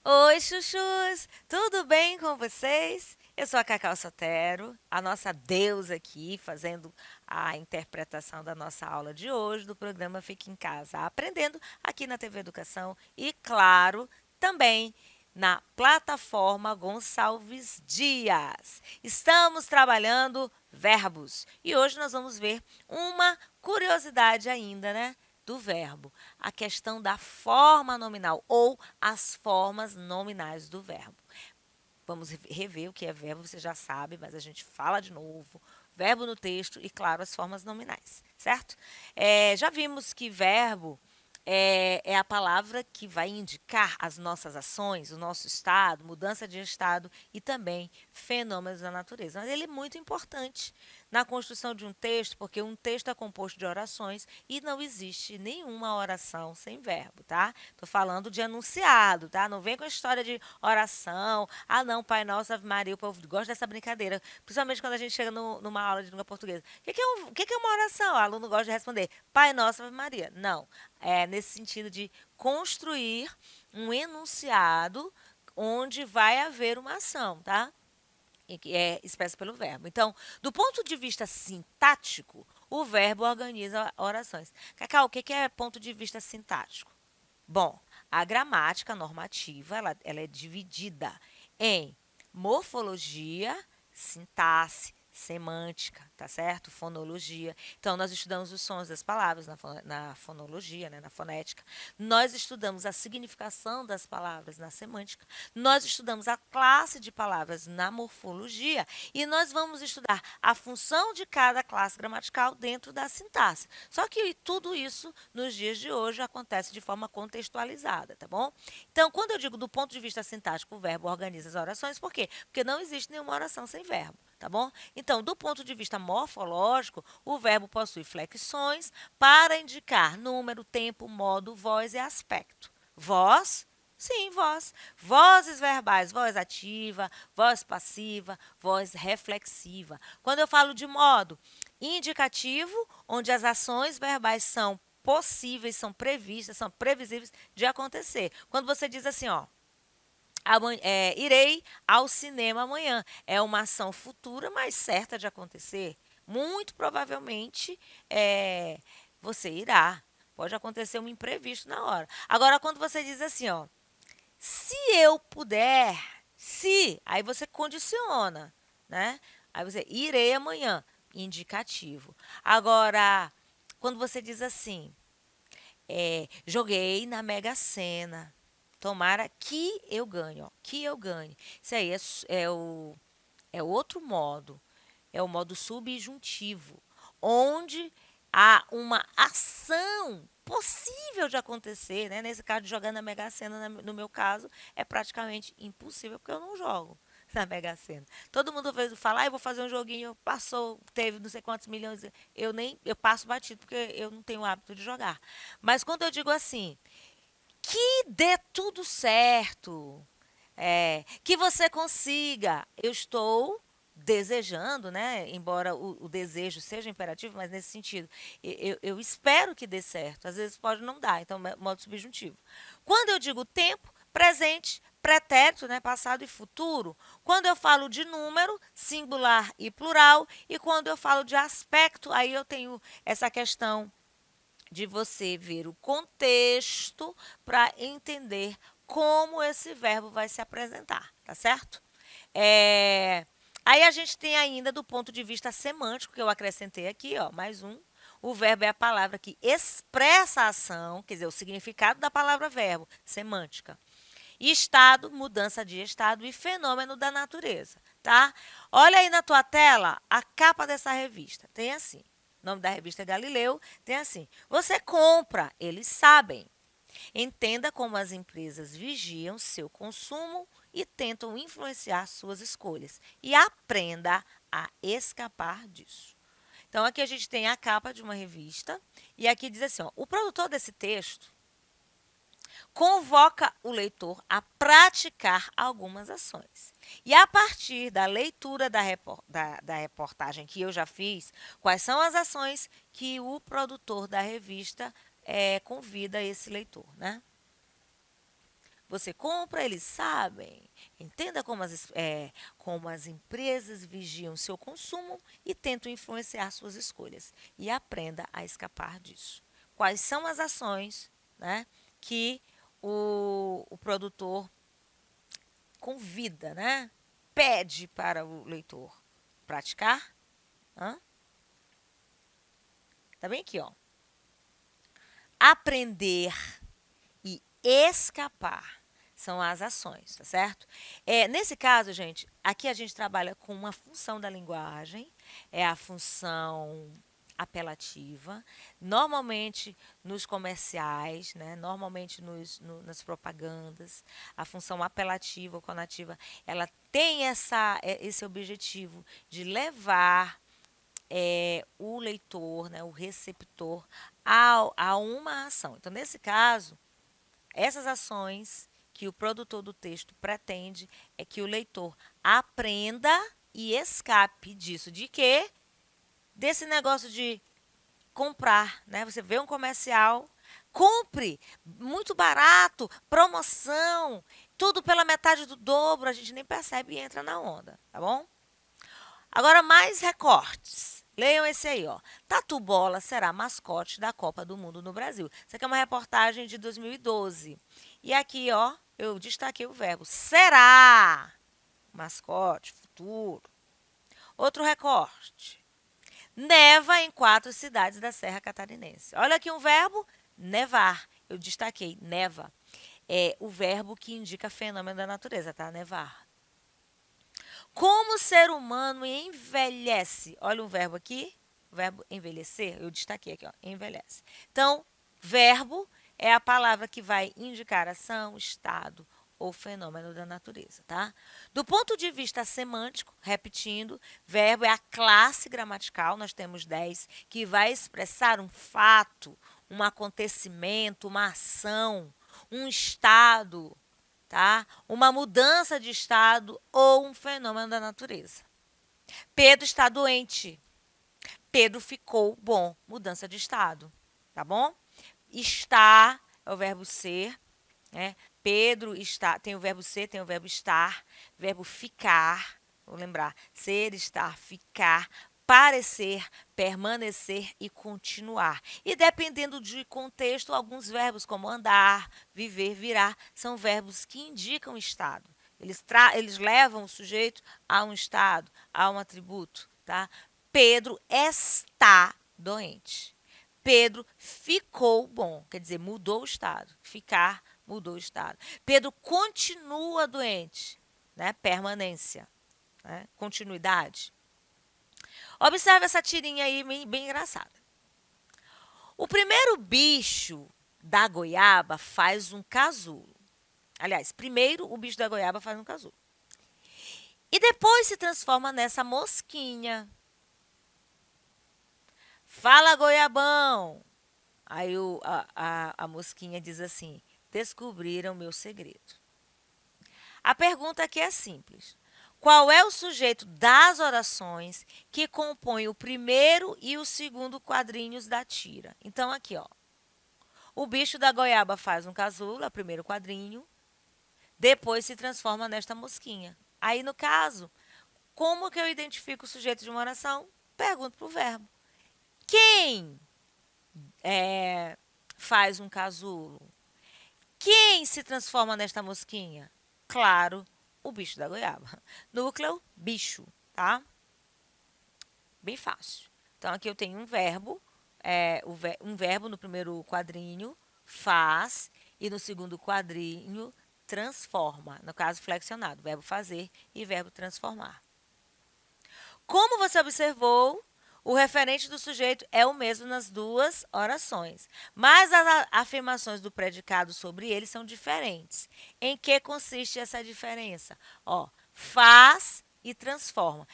Oi, chuchus! Tudo bem com vocês? Eu sou a Cacau Sotero, a nossa deusa aqui, fazendo a interpretação da nossa aula de hoje do programa Fique em Casa, aprendendo aqui na TV Educação e, claro, também na plataforma Gonçalves Dias. Estamos trabalhando verbos e hoje nós vamos ver uma curiosidade ainda, né? Do verbo, a questão da forma nominal ou as formas nominais do verbo. Vamos rever o que é verbo, você já sabe, mas a gente fala de novo. Verbo no texto e, claro, as formas nominais, certo? Já vimos que verbo é a palavra que vai indicar as nossas ações, o nosso estado, mudança de estado e também fenômenos da natureza. Mas ele é muito importante na construção de um texto, porque um texto é composto de orações e não existe nenhuma oração sem verbo, tá? Tô falando de enunciado, tá? Não vem com a história de oração. Ah, não, Pai Nosso, Ave Maria, o povo gosta dessa brincadeira, principalmente quando a gente chega numa aula de língua portuguesa. O que é uma oração? O aluno gosta de responder Pai Nosso, Ave Maria. Não, é nesse sentido de construir um enunciado onde vai haver uma ação, tá? E que é expressa pelo verbo. Então, do ponto de vista sintático, o verbo organiza orações. Cacau, o que é ponto de vista sintático? Bom, a gramática normativa ela é dividida em morfologia, sintaxe, semântica, tá certo? Fonologia. Então, nós estudamos os sons das palavras na fonologia, né, na fonética. Nós estudamos a significação das palavras na semântica. Nós estudamos a classe de palavras na morfologia. E nós vamos estudar a função de cada classe gramatical dentro da sintaxe. Só que tudo isso, nos dias de hoje, acontece de forma contextualizada, tá bom? Então, quando eu digo do ponto de vista sintático, o verbo organiza as orações, por quê? Porque não existe nenhuma oração sem verbo, tá bom? Então, do ponto de vista morfológico, o verbo possui flexões para indicar número, tempo, modo, voz e aspecto. Voz, sim, voz. Vozes verbais, voz ativa, voz passiva, voz reflexiva. Quando eu falo de modo indicativo, onde as ações verbais são possíveis, são previstas, são previsíveis de acontecer. Quando você diz assim, ó, irei ao cinema amanhã. É uma ação futura, mas certa de acontecer. Muito provavelmente você irá. Pode acontecer um imprevisto na hora. Agora, quando você diz assim, ó, se eu puder, se, aí você condiciona, né? Aí você irei amanhã, indicativo. Agora, quando você diz assim, joguei na Mega Sena. Tomara que eu ganhe, ó, que eu ganhe. Isso aí é outro modo, é o modo subjuntivo, onde há uma ação possível de acontecer, né? Nesse caso de jogar na Mega Sena, no meu caso, é praticamente impossível porque eu não jogo na Mega Sena. Todo mundo fala, eu vou fazer um joguinho, passou, teve não sei quantos milhões, eu passo batido porque eu não tenho o hábito de jogar. Mas quando eu digo assim, que dê tudo certo, que você consiga. Eu estou desejando, né? Embora o desejo seja imperativo, mas nesse sentido, eu espero que dê certo. Às vezes pode não dar, então modo subjuntivo. Quando eu digo tempo, presente, pretérito, né, passado e futuro. Quando eu falo de número, singular e plural, e quando eu falo de aspecto, aí eu tenho essa questão de você ver o contexto para entender como esse verbo vai se apresentar, tá certo? É, Aí a gente tem ainda do ponto de vista semântico, que eu acrescentei aqui, ó, mais um. O verbo é a palavra que expressa a ação, quer dizer, o significado da palavra verbo, semântica. Estado, mudança de estado e fenômeno da natureza, tá? Olha aí na tua tela a capa dessa revista. Tem assim. O nome da revista é Galileu, tem assim: você compra, eles sabem. Entenda como as empresas vigiam seu consumo e tentam influenciar suas escolhas. E aprenda a escapar disso. Então, aqui a gente tem a capa de uma revista. E aqui diz assim: ó, o produtor desse texto convoca o leitor a praticar algumas ações. E a partir da leitura da reportagem que eu já fiz, quais são as ações que o produtor da revista convida esse leitor, né? Você compra, eles sabem. Entenda como as empresas vigiam seu consumo e tentam influenciar suas escolhas. E aprenda a escapar disso. Quais são as ações, né, que o produtor convida, né? Pede para o leitor praticar? Hã? Tá bem aqui, ó. Aprender e escapar são as ações, tá certo? Nesse caso, gente, aqui a gente trabalha com uma função da linguagem, é a função apelativa, normalmente nos comerciais, né? Normalmente nas propagandas, a função apelativa ou conativa, ela tem esse objetivo de levar o leitor, né, o receptor, a uma ação. Então, nesse caso, essas ações que o produtor do texto pretende é que o leitor aprenda e escape disso. De quê? Desse negócio de comprar, né? Você vê um comercial, compre, muito barato, promoção, tudo pela metade do dobro, a gente nem percebe e entra na onda, tá bom? Agora mais recortes. Leiam esse aí, ó. Tatu Bola será mascote da Copa do Mundo no Brasil. Isso aqui é uma reportagem de 2012. E aqui, ó, eu destaquei o verbo será. Mascote, futuro. Outro recorte. Neva em 4 cidades da Serra Catarinense. Olha aqui um verbo, nevar. Eu destaquei, neva. É o verbo que indica fenômeno da natureza, tá? Nevar. Como o ser humano envelhece. Olha o verbo aqui, o verbo envelhecer. Eu destaquei aqui, ó, envelhece. Então, verbo é a palavra que vai indicar ação, estado ou fenômeno da natureza, tá? Do ponto de vista semântico, repetindo, verbo é a classe gramatical, nós temos 10, que vai expressar um fato, um acontecimento, uma ação, um estado, tá? Uma mudança de estado ou um fenômeno da natureza. Pedro está doente. Pedro ficou bom. Mudança de estado, tá bom? Está é o verbo ser, né? Pedro está, tem o verbo ser, tem o verbo estar, verbo ficar, vou lembrar, ser, estar, ficar, parecer, permanecer e continuar. E dependendo de contexto, alguns verbos como andar, viver, virar, são verbos que indicam estado. Eles levam o sujeito a um estado, a um atributo, tá? Pedro está doente. Pedro ficou bom, quer dizer, mudou o estado. Ficar, mudou o estado. Pedro continua doente, né? Permanência, né? Continuidade. Observe essa tirinha aí, bem engraçada. O primeiro bicho da goiaba faz um casulo. Aliás, primeiro o bicho da goiaba faz um casulo. E depois se transforma nessa mosquinha. Fala, goiabão! Aí a mosquinha diz assim: descobriram meu segredo. A pergunta aqui é simples. Qual é o sujeito das orações que compõe o primeiro e o segundo quadrinhos da tira? Então, aqui, ó. O bicho da goiaba faz um casulo, é o primeiro quadrinho. Depois se transforma nesta mosquinha. Aí, no caso, como que eu identifico o sujeito de uma oração? Pergunto para o verbo. Quem faz um casulo? Quem se transforma nesta mosquinha? Claro, o bicho da goiaba. Núcleo, bicho, tá? Bem fácil. Então, aqui eu tenho um verbo, um verbo no primeiro quadrinho, faz, e no segundo quadrinho, transforma. No caso, flexionado, verbo fazer e verbo transformar. Como você observou, o referente do sujeito é o mesmo nas duas orações, mas as afirmações do predicado sobre ele são diferentes. Em que consiste essa diferença? Ó, faz e transforma.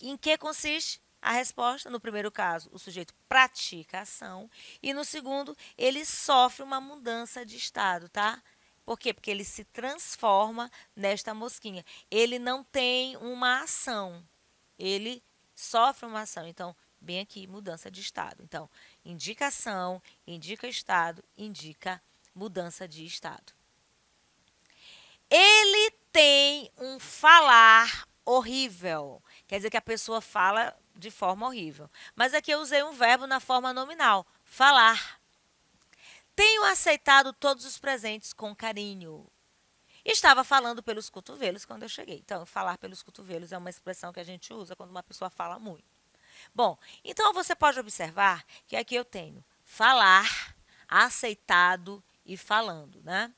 Em que consiste? A resposta, no primeiro caso, o sujeito pratica a ação e no segundo, ele sofre uma mudança de estado, tá? Por quê? Porque ele se transforma nesta mosquinha. Ele não tem uma ação. Ele sofre uma ação. Então, bem aqui, mudança de estado. Então, indica ação, indica estado, indica mudança de estado. Ele tem um falar horrível. Quer dizer que a pessoa fala de forma horrível. Mas aqui eu usei um verbo na forma nominal, falar. Tenho aceitado todos os presentes com carinho. Estava falando pelos cotovelos quando eu cheguei. Então, falar pelos cotovelos é uma expressão que a gente usa quando uma pessoa fala muito. Bom, então você pode observar que aqui eu tenho falar, aceitado e falando, né?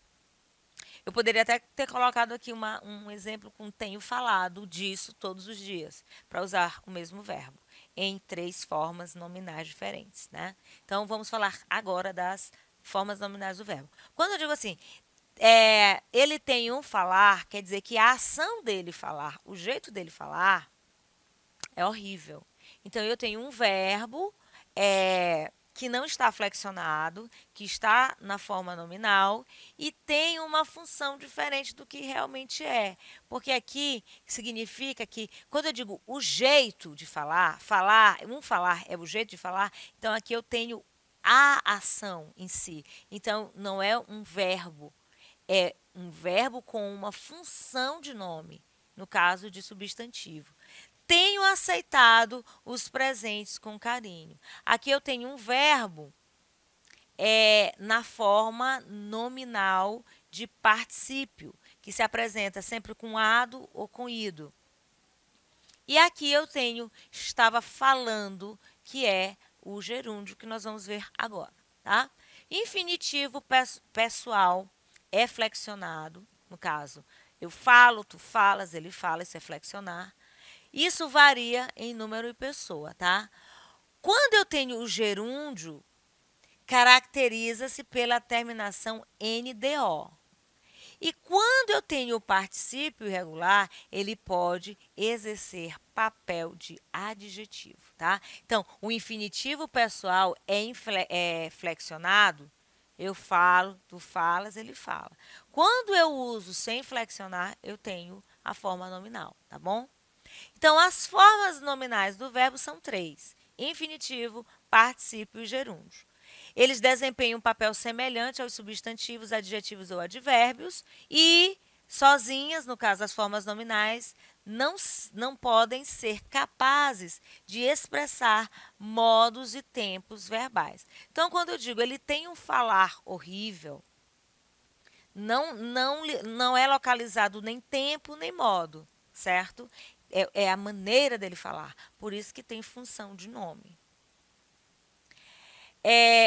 Eu poderia até ter colocado aqui um exemplo com tenho falado disso todos os dias, para usar o mesmo verbo, em 3 formas nominais diferentes, né? Então, vamos falar agora das formas nominais do verbo. Quando eu digo assim, ele tem um falar, quer dizer que a ação dele falar, o jeito dele falar, é horrível. Então, eu tenho um verbo que não está flexionado, que está na forma nominal e tem uma função diferente do que realmente é. Porque aqui significa que, quando eu digo o jeito de falar, falar é o jeito de falar, então aqui eu tenho a ação em si. Então, não é um verbo, é um verbo com uma função de nome, no caso de substantivo. Tenho aceitado os presentes com carinho. Aqui eu tenho um verbo na forma nominal de particípio, que se apresenta sempre com ado ou com ido. E aqui eu tenho estava falando, que é o gerúndio que nós vamos ver agora, tá? Infinitivo pessoal é flexionado, no caso, eu falo, tu falas, ele fala, isso é flexionar. Isso varia em número e pessoa, tá? Quando eu tenho o gerúndio, caracteriza-se pela terminação NDO. E quando eu tenho o particípio irregular, ele pode exercer papel de adjetivo, tá? Então, o infinitivo pessoal é flexionado, eu falo, tu falas, ele fala. Quando eu uso sem flexionar, eu tenho a forma nominal, tá bom? Então, as formas nominais do verbo são 3: infinitivo, particípio e gerúndio. Eles desempenham um papel semelhante aos substantivos, adjetivos ou advérbios e, sozinhas, no caso das formas nominais, não podem ser capazes de expressar modos e tempos verbais. Então, quando eu digo ele tem um falar horrível, não é localizado nem tempo nem modo, certo? É a maneira dele falar. Por isso que tem função de nome.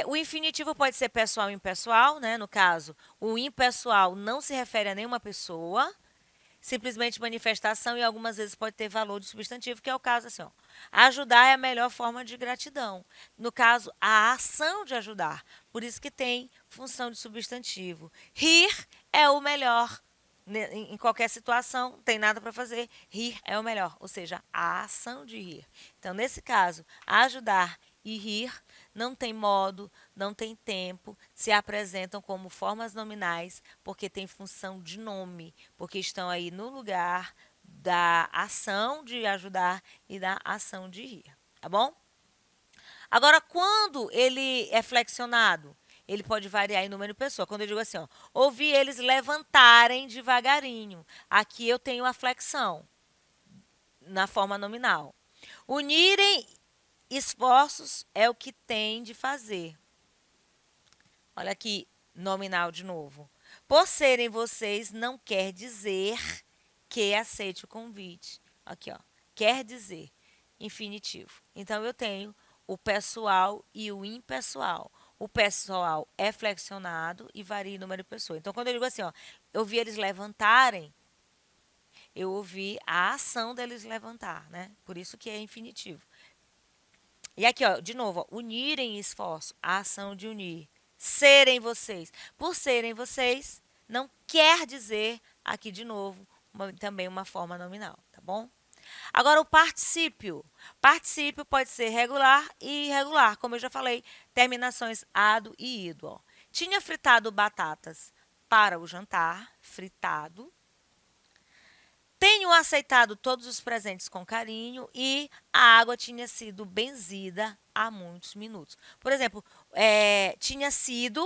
O infinitivo pode ser pessoal e impessoal, né? No caso, o impessoal não se refere a nenhuma pessoa, simplesmente manifestação e algumas vezes pode ter valor de substantivo, que é o caso assim, ó. Ajudar é a melhor forma de gratidão. No caso, a ação de ajudar. Por isso que tem função de substantivo. Rir é o melhor. Em qualquer situação, não tem nada para fazer, rir é o melhor, ou seja, a ação de rir. Então, nesse caso, ajudar e rir não tem modo, não tem tempo, se apresentam como formas nominais, porque tem função de nome, porque estão aí no lugar da ação de ajudar e da ação de rir, tá bom? Agora, quando ele é flexionado, ele pode variar em número de pessoas. Quando eu digo assim, ó, ouvi eles levantarem devagarinho. Aqui eu tenho a flexão na forma nominal. Unirem esforços é o que tem de fazer. Olha aqui, nominal de novo. Por serem vocês, não quer dizer que aceite o convite. Aqui, ó, quer dizer, infinitivo. Então, eu tenho o pessoal e o impessoal. O pessoal é flexionado e varia em número de pessoas. Então, quando eu digo assim, ó, eu vi eles levantarem, eu ouvi a ação deles levantar, né? Por isso que é infinitivo. E aqui, ó, de novo, ó, unirem esforço, a ação de unir. Serem vocês. Por serem vocês, não quer dizer, aqui de novo, também uma forma nominal, tá bom? Agora, o particípio. Particípio pode ser regular e irregular, como eu já falei, terminações ado e ido. Ó. Tinha fritado batatas para o jantar, fritado. Tenho aceitado todos os presentes com carinho e a água tinha sido benzida há muitos minutos. Por exemplo, tinha sido.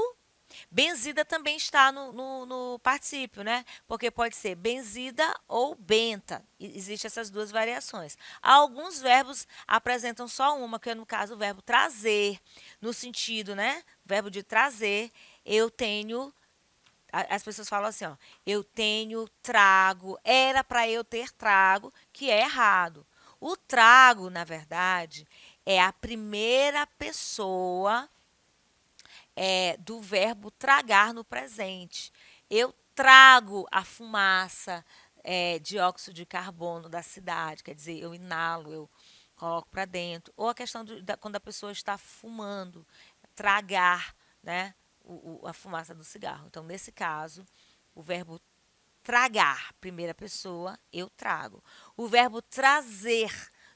Benzida também está no particípio, né? Porque pode ser benzida ou benta. Existem essas duas variações. Alguns verbos apresentam só uma, que é no caso o verbo trazer, no sentido, né? Verbo de trazer, eu tenho. As pessoas falam assim, ó, eu tenho trago, era para eu ter trago, que é errado. O trago, na verdade, é a primeira pessoa do verbo tragar no presente. Eu trago a fumaça, dióxido de carbono da cidade, quer dizer, eu inalo, eu coloco para dentro. Ou a questão quando a pessoa está fumando, tragar, né, a fumaça do cigarro. Então, nesse caso, o verbo tragar, primeira pessoa, eu trago. O verbo trazer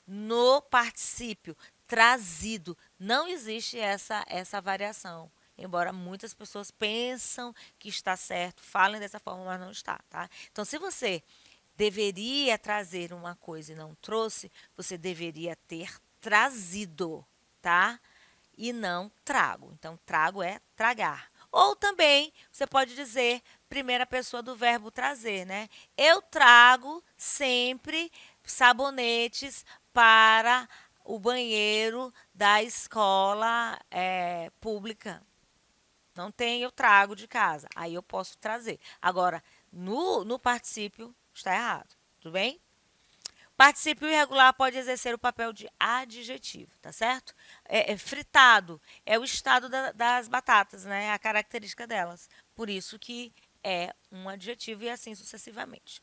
no particípio, trazido, não existe essa variação. Embora muitas pessoas pensam que está certo, falem dessa forma, mas não está, tá? Então, se você deveria trazer uma coisa e não trouxe, você deveria ter trazido, tá? E não trago. Então, trago é tragar. Ou também você pode dizer primeira pessoa do verbo trazer, né? Eu trago sempre sabonetes para o banheiro da escola pública. Não tem, eu trago de casa. Aí eu posso trazer. Agora, no particípio, está errado. Tudo bem? Particípio irregular pode exercer o papel de adjetivo, tá certo? Fritado é o estado das batatas, né? A característica delas. Por isso que é um adjetivo e assim sucessivamente.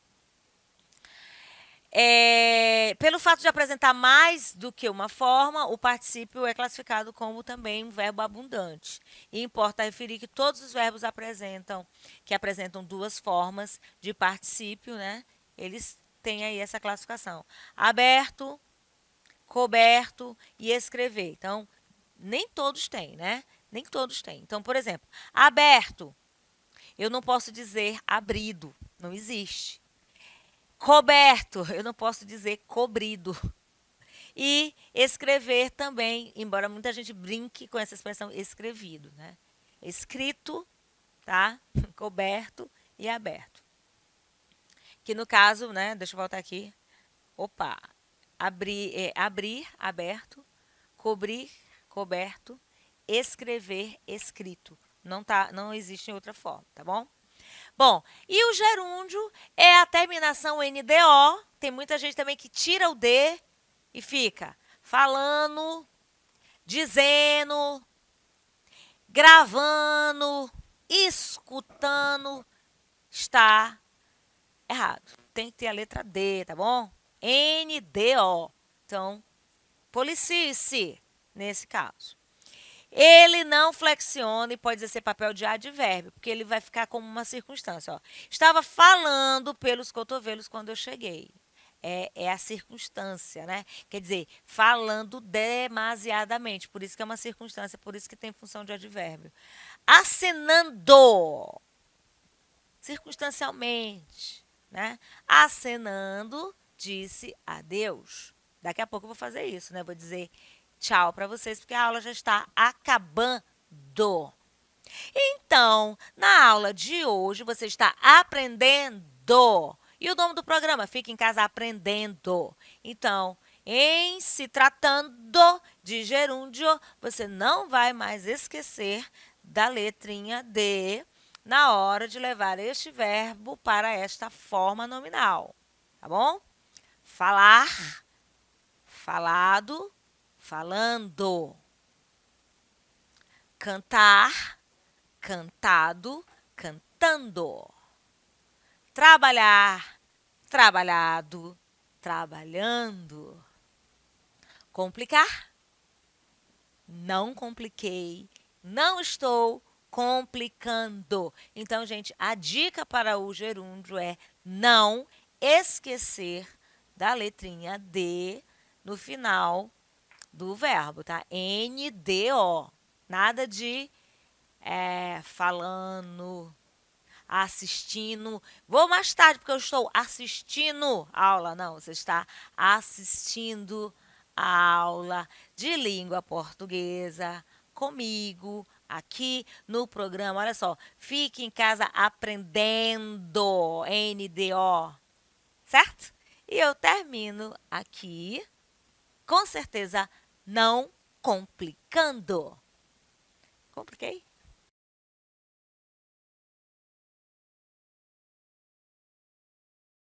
Pelo fato de apresentar mais do que uma forma, o particípio é classificado como também um verbo abundante. E importa referir que todos os verbos que apresentam duas formas de particípio, né? Eles têm aí essa classificação. Aberto, coberto e escrever. Então, nem todos têm, né? Nem todos têm. Então, por exemplo, aberto, eu não posso dizer abrido, não existe. Coberto, eu não posso dizer cobrido. E escrever também, embora muita gente brinque com essa expressão escrevido, né? Escrito, tá? Coberto e aberto. Que no caso, né? Deixa eu voltar aqui. Opa. Abrir, aberto. Cobrir, coberto. Escrever, escrito. Não existe em outra forma, tá bom? Bom, e o gerúndio é a terminação NDO. Tem muita gente também que tira o D e fica falando, dizendo, gravando, escutando. Está errado. Tem que ter a letra D, tá bom? NDO. Então, policie-se nesse caso. Ele não flexiona e pode exercer papel de advérbio, porque ele vai ficar como uma circunstância. Ó. Estava falando pelos cotovelos quando eu cheguei. É a circunstância, né? Quer dizer, falando demasiadamente. Por isso que é uma circunstância, por isso que tem função de advérbio. Acenando. Circunstancialmente, né? Acenando, disse adeus. Daqui a pouco eu vou fazer isso, né? Vou dizer tchau para vocês, porque a aula já está acabando. Então, na aula de hoje, você está aprendendo. E o nome do programa? Fica em casa aprendendo. Então, em se tratando de gerúndio, você não vai mais esquecer da letrinha D na hora de levar este verbo para esta forma nominal. Tá bom? Falar, falado, falando. Cantar, cantado, cantando. Trabalhar, trabalhado, trabalhando. Complicar? Não compliquei, não estou complicando. Então, gente, a dica para o gerúndio é não esquecer da letrinha D no final do verbo, tá? NDO. Nada de falando. assistindo. Vou mais tarde porque eu estou assistindo a aula. Não, você está assistindo a aula de língua portuguesa comigo aqui no programa. Olha só, fique em casa aprendendo NDO, certo? E eu termino aqui, com certeza, não complicando. Compliquei?